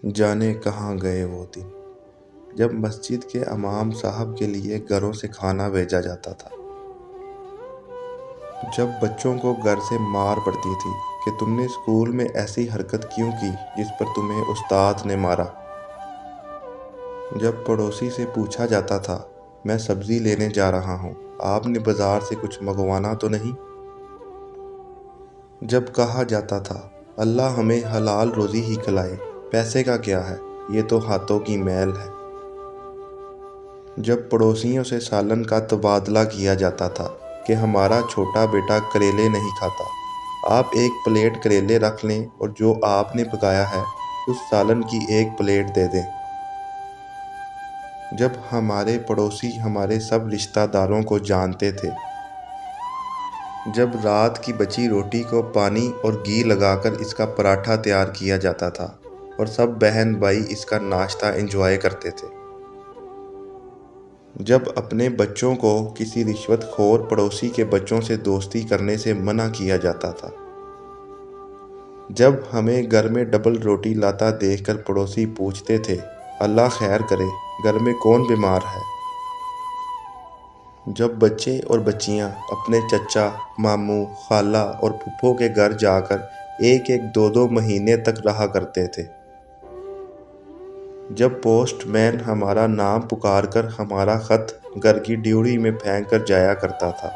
جانے کہاں گئے وہ دن جب مسجد کے امام صاحب کے لیے گھروں سے کھانا بھیجا جاتا تھا، جب بچوں کو گھر سے مار پڑتی تھی کہ تم نے اسکول میں ایسی حرکت کیوں کی جس پر تمہیں استاد نے مارا، جب پڑوسی سے پوچھا جاتا تھا میں سبزی لینے جا رہا ہوں، آپ نے بازار سے کچھ منگوانا تو نہیں، جب کہا جاتا تھا اللہ ہمیں حلال روزی ہی کھلائے، پیسے کا کیا ہے، یہ تو ہاتھوں کی میل ہے، جب پڑوسیوں سے سالن کا تبادلہ کیا جاتا تھا کہ ہمارا چھوٹا بیٹا کریلے نہیں کھاتا، آپ ایک پلیٹ کریلے رکھ لیں اور جو آپ نے پکایا ہے اس سالن کی ایک پلیٹ دے دیں، جب ہمارے پڑوسی ہمارے سب رشتہ داروں کو جانتے تھے، جب رات کی بچی روٹی کو پانی اور گھی لگا کر اس کا پراٹھا تیار کیا جاتا تھا اور سب بہن بھائی اس کا ناشتہ انجوائے کرتے تھے، جب اپنے بچوں کو کسی رشوت خور پڑوسی کے بچوں سے دوستی کرنے سے منع کیا جاتا تھا، جب ہمیں گھر میں ڈبل روٹی لاتا دیکھ کر پڑوسی پوچھتے تھے اللہ خیر کرے گھر میں کون بیمار ہے، جب بچے اور بچیاں اپنے چچا، ماموں، خالہ اور پھپھو کے گھر جا کر ایک ایک دو دو مہینے تک رہا کرتے تھے، جب پوسٹ مین ہمارا نام پکار کر ہمارا خط گھر کی ڈیوڑی میں پھینک کر جایا کرتا تھا،